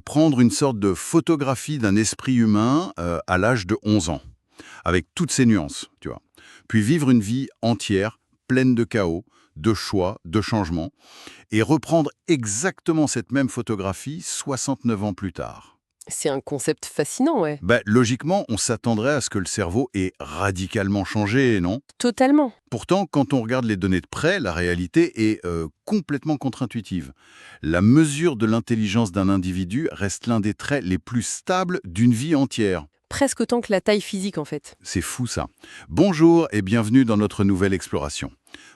Prendre une sorte de photographie d'un esprit humain à l'âge de 11 ans, avec toutes ses nuances, tu vois. Puis vivre une vie entière, pleine de chaos, de choix, de changements, et reprendre exactement cette même photographie 69 ans plus tard. C'est un concept fascinant, ouais. Logiquement, on s'attendrait à ce que le cerveau ait radicalement changé, non? Totalement. Pourtant, quand on regarde les données de près, la réalité est complètement contre-intuitive. La mesure de l'intelligence d'un individu reste l'un des traits les plus stables d'une vie entière. Presque autant que la taille physique, en fait. C'est fou ça. Bonjour et bienvenue dans notre nouvelle exploration.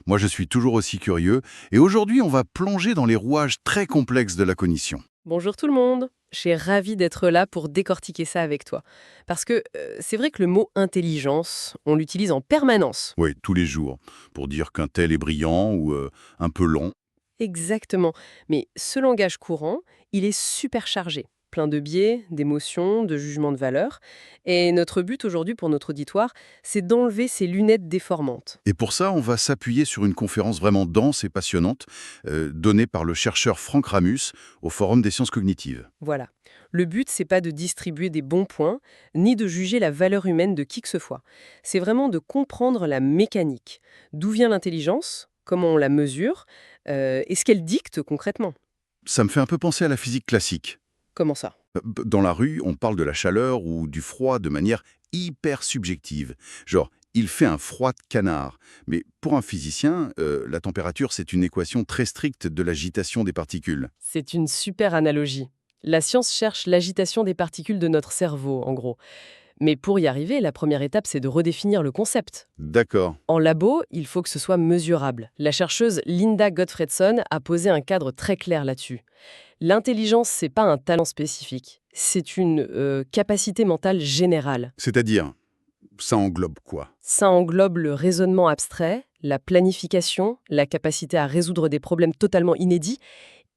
Moi je suis toujours aussi curieux et aujourd'hui on va plonger dans les rouages très complexes de la cognition. Bonjour tout le monde. Je suis ravie d'être là pour décortiquer ça avec toi. Parce que c'est vrai que le mot intelligence, on l'utilise en permanence. Oui, tous les jours, pour dire qu'un tel est brillant ou un peu long. Exactement. Mais ce langage courant, il est super chargé, plein de biais, d'émotions, de jugements de valeur. Et notre but aujourd'hui pour notre auditoire, c'est d'enlever ces lunettes déformantes. Et pour ça, on va s'appuyer sur une conférence vraiment dense et passionnante donnée par le chercheur Franck Ramus au Forum des sciences cognitives. Voilà. Le but, c'est pas de distribuer des bons points, ni de juger la valeur humaine de qui que ce soit. C'est vraiment de comprendre la mécanique. D'où vient l'intelligence, comment on la mesure, et ce qu'elle dicte concrètement. Ça me fait un peu penser à la physique classique. Comment ça? Dans la rue, on parle de la chaleur ou du froid de manière hyper subjective. Genre, il fait un froid de canard. Mais pour un physicien, la température, c'est une équation très stricte de l'agitation des particules. C'est une super analogie. La science cherche l'agitation des particules de notre cerveau, en gros. Mais pour y arriver, la première étape, c'est de redéfinir le concept. D'accord. En labo, il faut que ce soit mesurable. La chercheuse Linda Gottfredson a posé un cadre très clair là-dessus. L'intelligence, c'est pas un talent spécifique, c'est une capacité mentale générale. C'est-à-dire, ça englobe quoi? Ça englobe le raisonnement abstrait, la planification, la capacité à résoudre des problèmes totalement inédits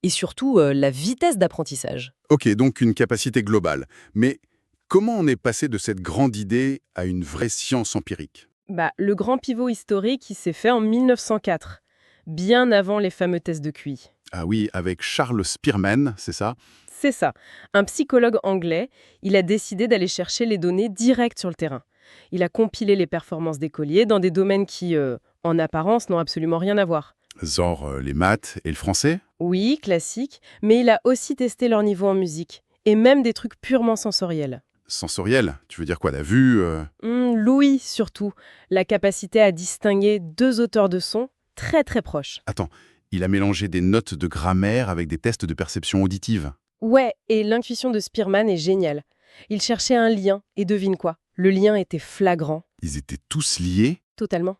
et surtout la vitesse d'apprentissage. Ok, donc une capacité globale. Mais comment on est passé de cette grande idée à une vraie science empirique? Le grand pivot historique, il s'est fait en 1904, bien avant les fameux tests de QI. Ah oui, avec Charles Spearman, c'est ça? C'est ça. Un psychologue anglais, il a décidé d'aller chercher les données directes sur le terrain. Il a compilé les performances d'écoliers dans des domaines qui, en apparence, n'ont absolument rien à voir. Genre les maths et le français? Oui, classique, mais il a aussi testé leur niveau en musique, et même des trucs purement sensoriels. Sensoriel, tu veux dire quoi, la vue L'ouïe, surtout, la capacité à distinguer deux auteurs de son très très proches. Attends, il a mélangé des notes de grammaire avec des tests de perception auditive. Ouais, et l'intuition de Spearman est géniale. Il cherchait un lien, et devine quoi? Le lien était flagrant, Ils étaient tous liés? totalement.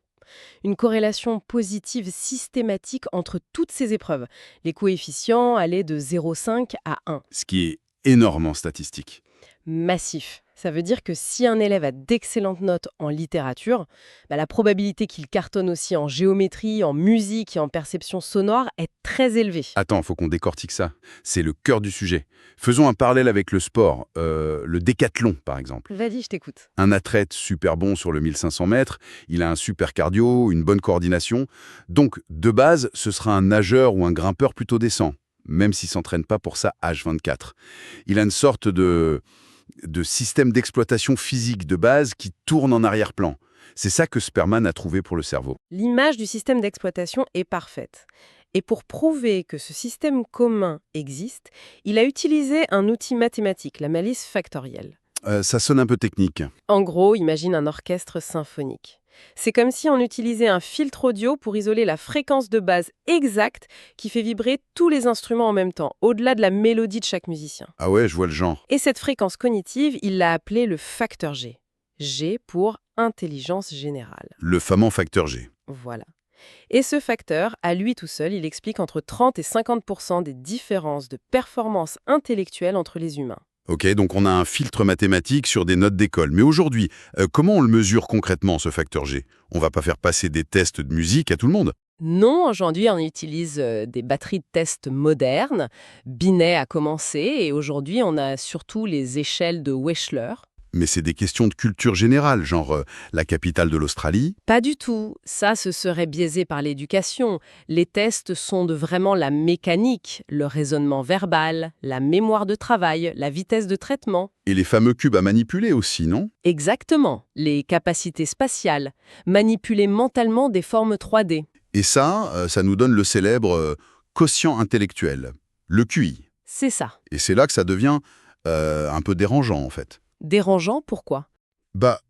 Une corrélation positive systématique entre toutes ces épreuves. Les coefficients allaient de 0,5 à 1. Ce qui est énorme en statistique. Massif. Ça veut dire que si un élève a d'excellentes notes en littérature, la probabilité qu'il cartonne aussi en géométrie, en musique et en perception sonore est très élevée. Attends, faut qu'on décortique ça. C'est le cœur du sujet. Faisons un parallèle avec le sport, le décathlon par exemple. Vas-y, je t'écoute. Un athlète super bon sur le 1500 mètres, il a un super cardio, une bonne coordination. Donc, de base, ce sera un nageur ou un grimpeur plutôt décent, même s'il s'entraîne pas pour ça H24. Il a une sorte de système d'exploitation physique de base qui tourne en arrière-plan. C'est ça que Spearman a trouvé pour le cerveau. L'image du système d'exploitation est parfaite. Et pour prouver que ce système commun existe, il a utilisé un outil mathématique, la malice factorielle. Ça sonne un peu technique. En gros, imagine un orchestre symphonique. C'est comme si on utilisait un filtre audio pour isoler la fréquence de base exacte qui fait vibrer tous les instruments en même temps, au-delà de la mélodie de chaque musicien. Ah ouais, je vois le genre. Et cette fréquence cognitive, il l'a appelée le facteur G. G pour intelligence générale. Le fameux facteur G. Voilà. Et ce facteur, à lui tout seul, il explique entre 30 et 50% des différences de performance intellectuelle entre les humains. Ok, donc on a un filtre mathématique sur des notes d'école. Mais aujourd'hui, comment on le mesure concrètement, ce facteur G? On va pas faire passer des tests de musique à tout le monde. Non, aujourd'hui, on utilise des batteries de tests modernes. Binet a commencé et aujourd'hui, on a surtout les échelles de Wechsler. Mais c'est des questions de culture générale, genre la capitale de l'Australie. Pas du tout. Ça, ce serait biaisé par l'éducation. Les tests sont de vraiment la mécanique, le raisonnement verbal, la mémoire de travail, la vitesse de traitement. Et les fameux cubes à manipuler aussi, non? Exactement. Les capacités spatiales. Manipuler mentalement des formes 3D. Et ça nous donne le célèbre quotient intellectuel, le QI. C'est ça. Et c'est là que ça devient un peu dérangeant, en fait. Dérangeant, pourquoi?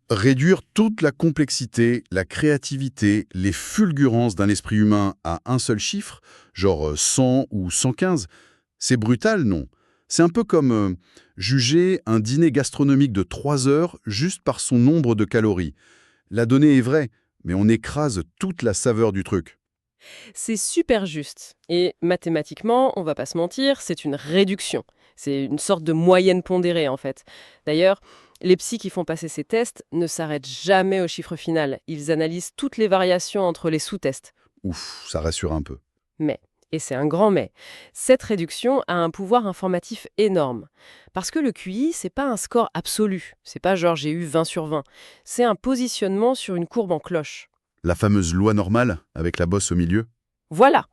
Réduire toute la complexité, la créativité, les fulgurances d'un esprit humain à un seul chiffre, genre 100 ou 115, c'est brutal, non? C'est un peu comme juger un dîner gastronomique de 3 heures juste par son nombre de calories. La donnée est vraie, mais on écrase toute la saveur du truc. C'est super juste. Et mathématiquement, on va pas se mentir, c'est une réduction. C'est une sorte de moyenne pondérée, en fait. D'ailleurs, les psys qui font passer ces tests ne s'arrêtent jamais au chiffre final. Ils analysent toutes les variations entre les sous-tests. Ouf, ça rassure un peu. Mais, et c'est un grand mais, cette réduction a un pouvoir informatif énorme. Parce que le QI, c'est pas un score absolu. C'est pas genre j'ai eu 20 sur 20. C'est un positionnement sur une courbe en cloche. La fameuse loi normale, avec la bosse au milieu. Voilà.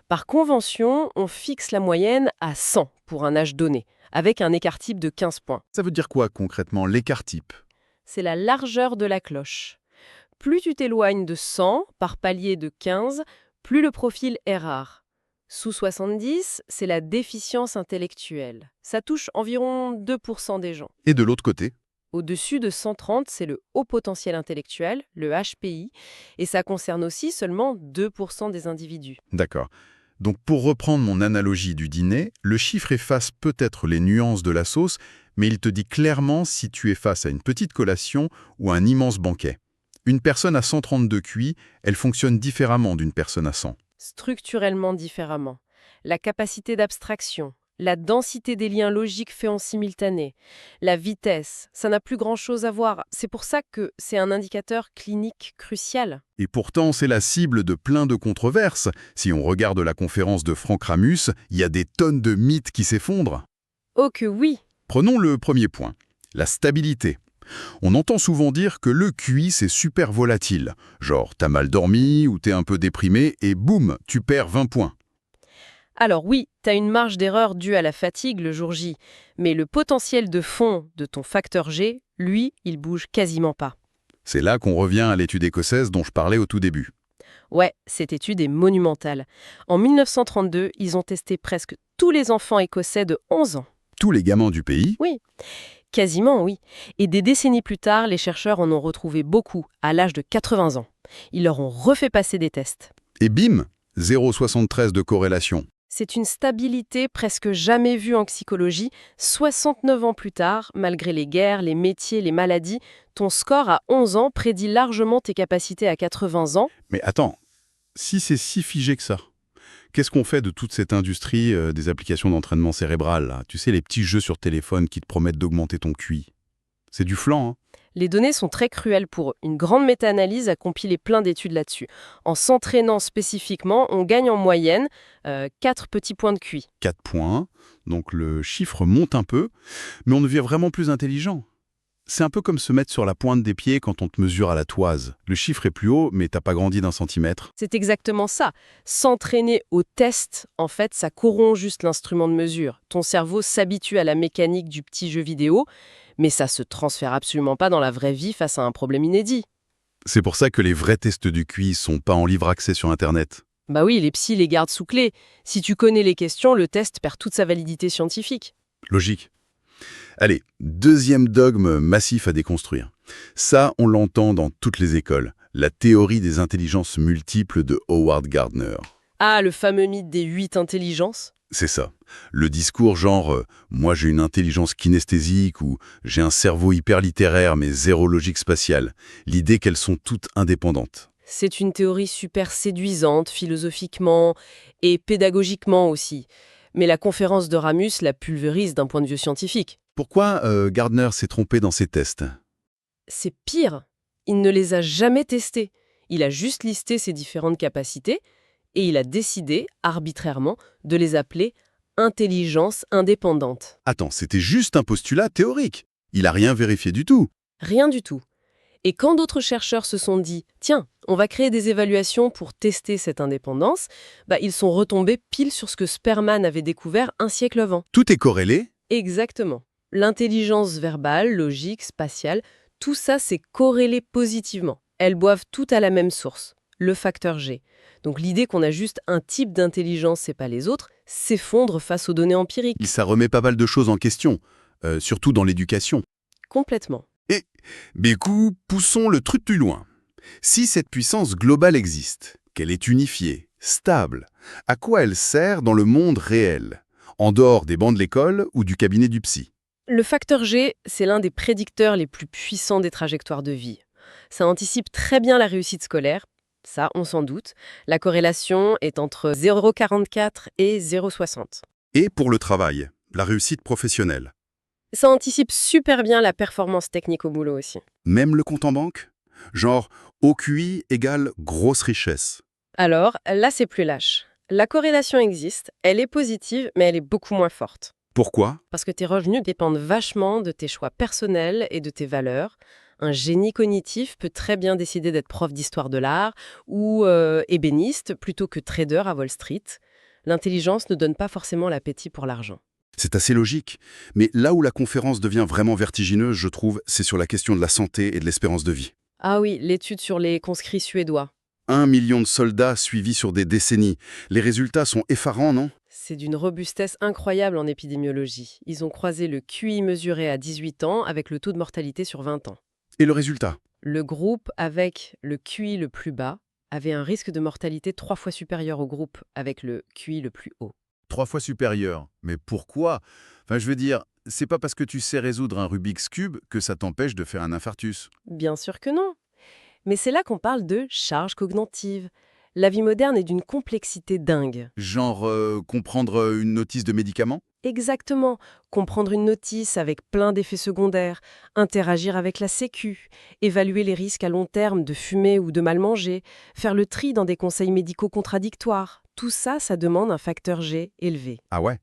Par convention, on fixe la moyenne à 100 pour un âge donné, avec un écart type de 15 points. Ça veut dire quoi concrètement, l'écart type? C'est la largeur de la cloche. Plus tu t'éloignes de 100 par palier de 15, plus le profil est rare. Sous 70, c'est la déficience intellectuelle. Ça touche environ 2% des gens. Et de l'autre côté? Au-dessus de 130, c'est le haut potentiel intellectuel, le HPI, et ça concerne aussi seulement 2% des individus. D'accord. Donc pour reprendre mon analogie du dîner, le chiffre efface peut-être les nuances de la sauce, mais il te dit clairement si tu es face à une petite collation ou à un immense banquet. Une personne à 132 QI, elle fonctionne différemment d'une personne à 100. Structurellement différemment. La capacité d'abstraction, la densité des liens logiques faits en simultané, la vitesse, ça n'a plus grand-chose à voir. C'est pour ça que c'est un indicateur clinique crucial. Et pourtant, c'est la cible de plein de controverses. Si on regarde la conférence de Franck Ramus, il y a des tonnes de mythes qui s'effondrent. Oh que oui! Prenons le premier point, la stabilité. On entend souvent dire que le QI, c'est super volatile. Genre, t'as mal dormi ou t'es un peu déprimé et boum, tu perds 20 points. Alors oui, tu as une marge d'erreur due à la fatigue le jour J, mais le potentiel de fond de ton facteur G, lui, il bouge quasiment pas. C'est là qu'on revient à l'étude écossaise dont je parlais au tout début. Ouais, cette étude est monumentale. En 1932, ils ont testé presque tous les enfants écossais de 11 ans. Tous les gamins du pays, Oui, quasiment oui. Et des décennies plus tard, les chercheurs en ont retrouvé beaucoup, à l'âge de 80 ans. Ils leur ont refait passer des tests. et bim, 0,73 de corrélation. C'est une stabilité presque jamais vue en psychologie. 69 ans plus tard, malgré les guerres, les métiers, les maladies, ton score à 11 ans prédit largement tes capacités à 80 ans. Mais attends, si c'est si figé que ça, qu'est-ce qu'on fait de toute cette industrie des applications d'entraînement cérébral là? Tu sais, les petits jeux sur téléphone qui te promettent d'augmenter ton QI. C'est du flan, hein? Les données sont très cruelles pour eux. Une grande méta-analyse a compilé plein d'études là-dessus. En s'entraînant spécifiquement, on gagne en moyenne 4 petits points de QI. 4 points, donc le chiffre monte un peu, mais on devient vraiment plus intelligent. C'est un peu comme se mettre sur la pointe des pieds quand on te mesure à la toise. Le chiffre est plus haut, mais t'as pas grandi d'un centimètre. C'est exactement ça. S'entraîner au test, en fait, ça corrompt juste l'instrument de mesure. Ton cerveau s'habitue à la mécanique du petit jeu vidéo, mais ça se transfère absolument pas dans la vraie vie face à un problème inédit. C'est pour ça que les vrais tests du QI sont pas en libre accès sur Internet. Bah oui, les psys les gardent sous clé. Si tu connais les questions, le test perd toute sa validité scientifique. Logique. Allez, deuxième dogme massif à déconstruire. Ça, on l'entend dans toutes les écoles. La théorie des intelligences multiples de Howard Gardner. Ah, le fameux mythe des 8 intelligences. C'est ça. Le discours genre moi j'ai une intelligence kinesthésique » ou « j'ai un cerveau hyper littéraire mais zéro logique spatiale ». L'idée qu'elles sont toutes indépendantes. C'est une théorie super séduisante, philosophiquement et pédagogiquement aussi. Mais la conférence de Ramus la pulvérise d'un point de vue scientifique. Pourquoi Gardner s'est trompé dans ses tests? C'est pire. Il ne les a jamais testés. Il a juste listé ses différentes capacités et il a décidé, arbitrairement, de les appeler intelligence indépendante. Attends, c'était juste un postulat théorique. Il a rien vérifié du tout. Rien du tout. Et quand d'autres chercheurs se sont dit « Tiens, on va créer des évaluations pour tester cette indépendance », ils sont retombés pile sur ce que Sperman avait découvert un siècle avant. Tout est corrélé. Exactement. L'intelligence verbale, logique, spatiale, tout ça c'est corrélé positivement. Elles boivent toutes à la même source, le facteur G. Donc l'idée qu'on a juste un type d'intelligence et pas les autres s'effondre face aux données empiriques. Ça remet pas mal de choses en question, surtout dans l'éducation. Complètement. Et, du coup, poussons le truc plus loin. Si cette puissance globale existe, qu'elle est unifiée, stable, à quoi elle sert dans le monde réel, en dehors des bancs de l'école ou du cabinet du psy? Le facteur G, c'est l'un des prédicteurs les plus puissants des trajectoires de vie. Ça anticipe très bien la réussite scolaire, ça on s'en doute. La corrélation est entre 0,44 et 0,60. Et pour le travail, la réussite professionnelle. Ça anticipe super bien la performance technique au boulot aussi. Même le compte en banque? Genre, OQI égale grosse richesse. Alors, là c'est plus lâche. La corrélation existe, elle est positive, mais elle est beaucoup moins forte. Pourquoi? Parce que tes revenus dépendent vachement de tes choix personnels et de tes valeurs. Un génie cognitif peut très bien décider d'être prof d'histoire de l'art ou ébéniste plutôt que trader à Wall Street. L'intelligence ne donne pas forcément l'appétit pour l'argent. C'est assez logique. Mais là où la conférence devient vraiment vertigineuse, je trouve, c'est sur la question de la santé et de l'espérance de vie. Ah oui, l'étude sur les conscrits suédois. 1 million de soldats suivis sur des décennies. Les résultats sont effarants, non? C'est d'une robustesse incroyable en épidémiologie. Ils ont croisé le QI mesuré à 18 ans avec le taux de mortalité sur 20 ans. Et le résultat? Le groupe avec le QI le plus bas avait un risque de mortalité 3 fois supérieur au groupe avec le QI le plus haut. 3 fois supérieur. Mais pourquoi? Enfin, je veux dire, c'est pas parce que tu sais résoudre un Rubik's Cube que ça t'empêche de faire un infarctus. Bien sûr que non. Mais c'est là qu'on parle de charge cognitive. La vie moderne est d'une complexité dingue. Genre, comprendre une notice de médicament? Exactement. Comprendre une notice avec plein d'effets secondaires, interagir avec la sécu, évaluer les risques à long terme de fumer ou de mal manger, faire le tri dans des conseils médicaux contradictoires. Tout ça, ça demande un facteur G élevé. Ah ouais?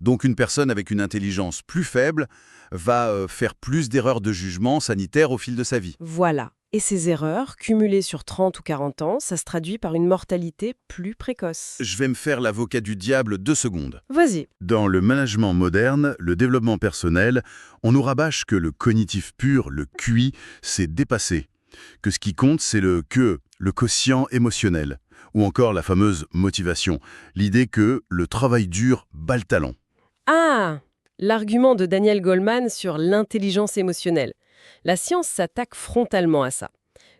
Donc une personne avec une intelligence plus faible va faire plus d'erreurs de jugement sanitaire au fil de sa vie. Voilà. Et ces erreurs, cumulées sur 30 ou 40 ans, ça se traduit par une mortalité plus précoce. Je vais me faire l'avocat du diable 2 secondes. Vas-y. Dans le management moderne, le développement personnel, on nous rabâche que le cognitif pur, le QI, c'est dépassé. Que ce qui compte, c'est le quotient émotionnel. Ou encore la fameuse motivation. L'idée que le travail dur bat le talent. Ah! L'argument de Daniel Goleman sur l'intelligence émotionnelle. La science s'attaque frontalement à ça.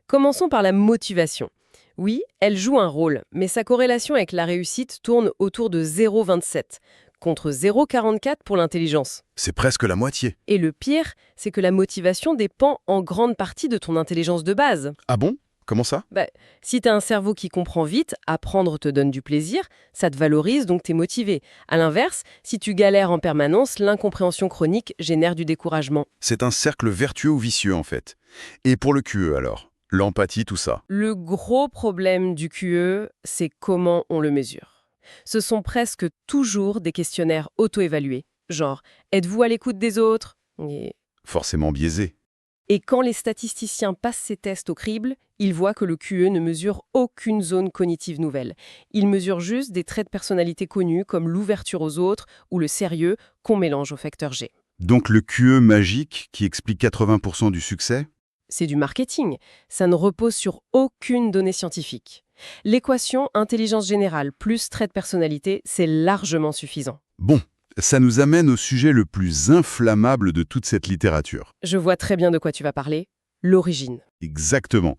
Commençons par la motivation. Oui, elle joue un rôle, mais sa corrélation avec la réussite tourne autour de 0,27, contre 0,44 pour l'intelligence. C'est presque la moitié. Et le pire, c'est que la motivation dépend en grande partie de ton intelligence de base. Ah bon? Comment ça? Si tu as un cerveau qui comprend vite, apprendre te donne du plaisir, ça te valorise donc tu es motivé. À l'inverse, si tu galères en permanence, l'incompréhension chronique génère du découragement. C'est un cercle vertueux ou vicieux en fait. Et pour le QE alors? L'empathie, tout ça. Le gros problème du QE, c'est comment on le mesure. Ce sont presque toujours des questionnaires auto-évalués. Genre, êtes-vous à l'écoute des autres? Forcément biaisé. Et quand les statisticiens passent ces tests au crible, ils voient que le QE ne mesure aucune zone cognitive nouvelle. Il mesure juste des traits de personnalité connus comme l'ouverture aux autres ou le sérieux qu'on mélange au facteur G. Donc le QE magique qui explique 80% du succès? C'est du marketing. Ça ne repose sur aucune donnée scientifique. L'équation intelligence générale plus trait de personnalité, c'est largement suffisant. Bon, ça nous amène au sujet le plus inflammable de toute cette littérature. Je vois très bien de quoi tu vas parler. L'origine. Exactement.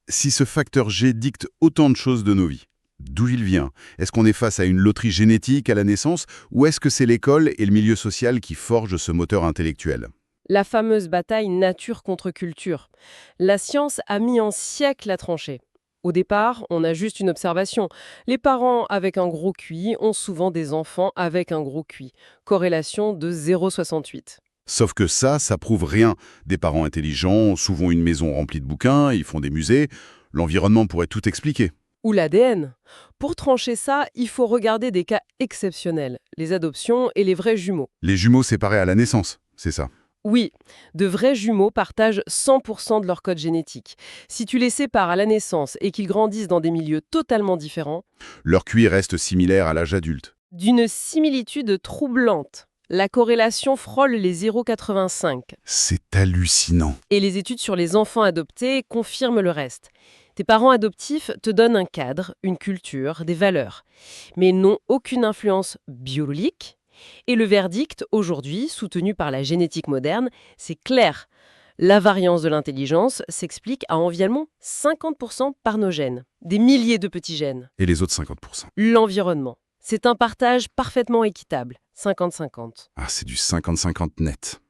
Si ce facteur G dicte autant de choses de nos vies, d'où il vient? Est-ce qu'on est face à une loterie génétique à la naissance ou est-ce que c'est l'école et le milieu social qui forgent ce moteur intellectuel? La fameuse bataille nature contre culture. La science a mis en siècles à trancher. Au départ, on a juste une observation. Les parents avec un gros QI ont souvent des enfants avec un gros QI. Corrélation de 0,68. Sauf que ça prouve rien. Des parents intelligents ont souvent une maison remplie de bouquins, ils font des musées. L'environnement pourrait tout expliquer. Ou l'ADN. Pour trancher ça, il faut regarder des cas exceptionnels, les adoptions et les vrais jumeaux. Les jumeaux séparés à la naissance, c'est ça. Oui, de vrais jumeaux partagent 100% de leur code génétique. Si tu les sépares à la naissance et qu'ils grandissent dans des milieux totalement différents, Leur QI reste similaire à l'âge adulte. d'une similitude troublante. La corrélation frôle les 0,85 C'est hallucinant. et les études sur les enfants adoptés confirment le reste. Tes parents adoptifs te donnent un cadre, une culture, des valeurs, mais n'ont aucune influence biologique. Et le verdict, aujourd'hui, soutenu par la génétique moderne, c'est clair. La variance de l'intelligence s'explique à environ 50% par nos gènes, des milliers de petits gènes. Et les autres 50%? L'environnement. C'est un partage parfaitement équitable, 50-50. Ah, c'est du 50-50 net.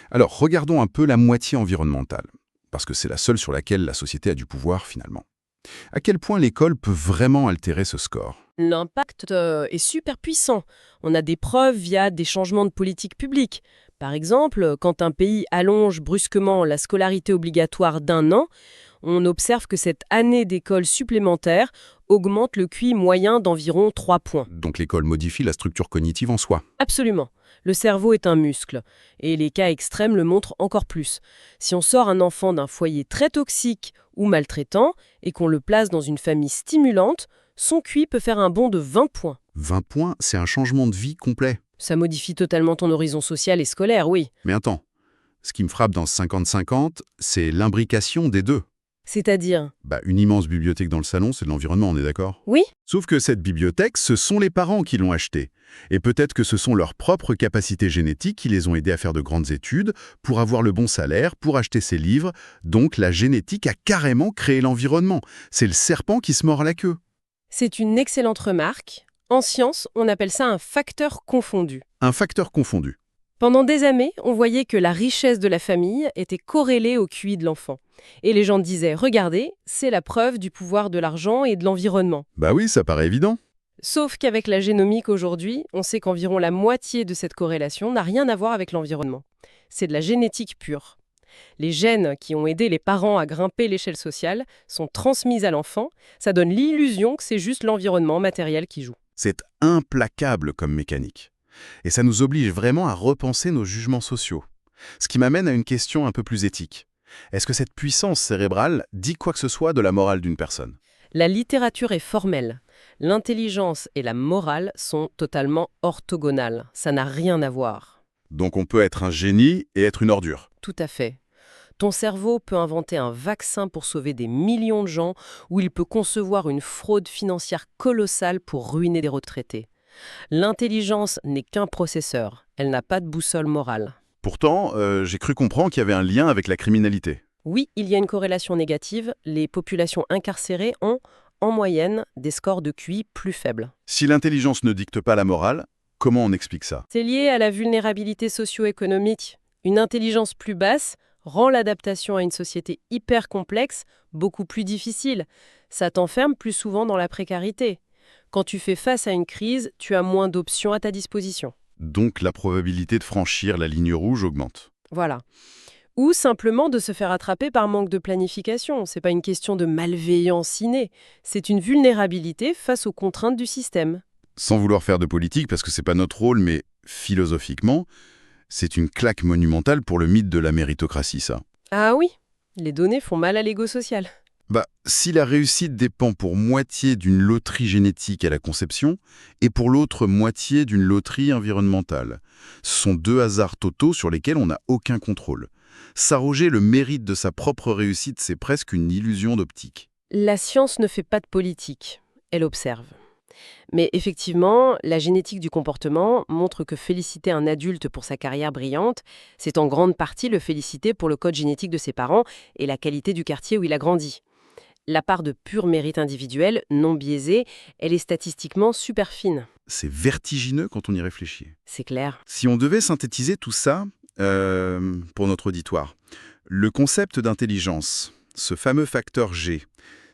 Alors, regardons un peu la moitié environnementale, parce que c'est la seule sur laquelle la société a du pouvoir finalement. À quel point l'école peut vraiment altérer ce score? L'impact est super puissant. On a des preuves via des changements de politique publique. Par exemple, quand un pays allonge brusquement la scolarité obligatoire d'1 an, on observe que cette année d'école supplémentaire augmente le QI moyen d'environ 3 points. Donc l'école modifie la structure cognitive en soi. Absolument. Le cerveau est un muscle, et les cas extrêmes le montrent encore plus. Si on sort un enfant d'un foyer très toxique ou maltraitant, et qu'on le place dans une famille stimulante, son QI peut faire un bond de 20 points. 20 points, c'est un changement de vie complet. Ça modifie totalement ton horizon social et scolaire, oui. Mais attends, ce qui me frappe dans ce 50-50, c'est l'imbrication des deux. C'est-à-dire? Une immense bibliothèque dans le salon, c'est de l'environnement, on est d'accord? Oui. Sauf que cette bibliothèque, ce sont les parents qui l'ont achetée. Et peut-être que ce sont leurs propres capacités génétiques qui les ont aidés à faire de grandes études, pour avoir le bon salaire, pour acheter ces livres. Donc la génétique a carrément créé l'environnement. C'est le serpent qui se mord la queue. C'est une excellente remarque. En science, on appelle ça un facteur confondu. Un facteur confondu. Pendant des années, on voyait que la richesse de la famille était corrélée au QI de l'enfant. Et les gens disaient, regardez, c'est la preuve du pouvoir de l'argent et de l'environnement. Bah oui, ça paraît évident. Sauf qu'avec la génomique aujourd'hui, on sait qu'environ la moitié de cette corrélation n'a rien à voir avec l'environnement. C'est de la génétique pure. Les gènes qui ont aidé les parents à grimper l'échelle sociale sont transmis à l'enfant. Ça donne l'illusion que c'est juste l'environnement matériel qui joue. C'est implacable comme mécanique. Et ça nous oblige vraiment à repenser nos jugements sociaux. Ce qui m'amène à une question un peu plus éthique. Est-ce que cette puissance cérébrale dit quoi que ce soit de la morale d'une personne? La littérature est formelle. L'intelligence et la morale sont totalement orthogonales. Ça n'a rien à voir. Donc on peut être un génie et être une ordure. Tout à fait. Ton cerveau peut inventer un vaccin pour sauver des millions de gens ou il peut concevoir une fraude financière colossale pour ruiner des retraités. L'intelligence n'est qu'un processeur. Elle n'a pas de boussole morale. Pourtant, j'ai cru comprendre qu'il y avait un lien avec la criminalité. Oui, il y a une corrélation négative. Les populations incarcérées ont, en moyenne, des scores de QI plus faibles. Si l'intelligence ne dicte pas la morale, comment on explique ça? C'est lié à la vulnérabilité socio-économique. Une intelligence plus basse rend l'adaptation à une société hyper complexe beaucoup plus difficile. Ça t'enferme plus souvent dans la précarité. Quand tu fais face à une crise, tu as moins d'options à ta disposition. Donc la probabilité de franchir la ligne rouge augmente. Voilà. Ou simplement de se faire attraper par manque de planification. C'est pas une question de malveillance innée. C'est une vulnérabilité face aux contraintes du système. Sans vouloir faire de politique, parce que c'est pas notre rôle, mais philosophiquement, c'est une claque monumentale pour le mythe de la méritocratie, ça. Ah oui, les données font mal à l'ego social. Si la réussite dépend pour moitié d'une loterie génétique à la conception et pour l'autre moitié d'une loterie environnementale, ce sont deux hasards totaux sur lesquels on n'a aucun contrôle. S'arroger le mérite de sa propre réussite, c'est presque une illusion d'optique. La science ne fait pas de politique, elle observe. Mais effectivement, la génétique du comportement montre que féliciter un adulte pour sa carrière brillante, c'est en grande partie le féliciter pour le code génétique de ses parents et la qualité du quartier où il a grandi. La part de pur mérite individuel, non biaisée, elle est statistiquement super fine. C'est vertigineux quand on y réfléchit. C'est clair. Si on devait synthétiser tout ça pour notre auditoire, le concept d'intelligence, ce fameux facteur G,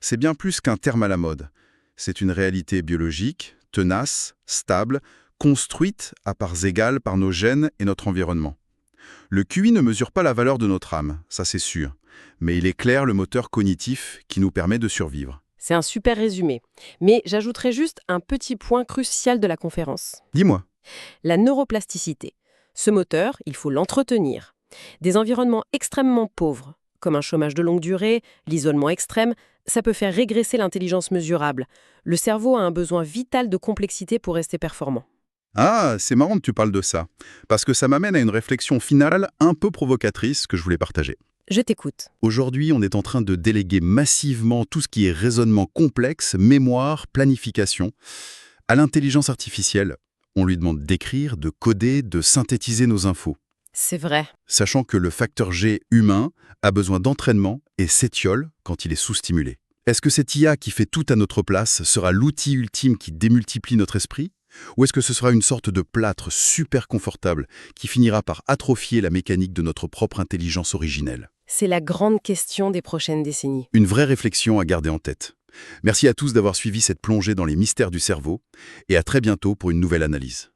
c'est bien plus qu'un terme à la mode. C'est une réalité biologique, tenace, stable, construite à parts égales par nos gènes et notre environnement. Le QI ne mesure pas la valeur de notre âme, ça c'est sûr, mais il éclaire le moteur cognitif qui nous permet de survivre. C'est un super résumé. Mais j'ajouterai juste un petit point crucial de la conférence. Dis-moi. La neuroplasticité. Ce moteur, il faut l'entretenir. Des environnements extrêmement pauvres, comme un chômage de longue durée, l'isolement extrême, ça peut faire régresser l'intelligence mesurable. Le cerveau a un besoin vital de complexité pour rester performant. Ah, c'est marrant que tu parles de ça, parce que ça m'amène à une réflexion finale un peu provocatrice que je voulais partager. Je t'écoute. Aujourd'hui, on est en train de déléguer massivement tout ce qui est raisonnement complexe, mémoire, planification, à l'intelligence artificielle. On lui demande d'écrire, de coder, de synthétiser nos infos, C'est vrai. sachant que le facteur G humain a besoin d'entraînement et s'étiole quand il est sous-stimulé. Est-ce que cette IA qui fait tout à notre place sera l'outil ultime qui démultiplie notre esprit? Ou est-ce que ce sera une sorte de plâtre super confortable qui finira par atrophier la mécanique de notre propre intelligence originelle? C'est la grande question des prochaines décennies. Une vraie réflexion à garder en tête. Merci à tous d'avoir suivi cette plongée dans les mystères du cerveau et à très bientôt pour une nouvelle analyse.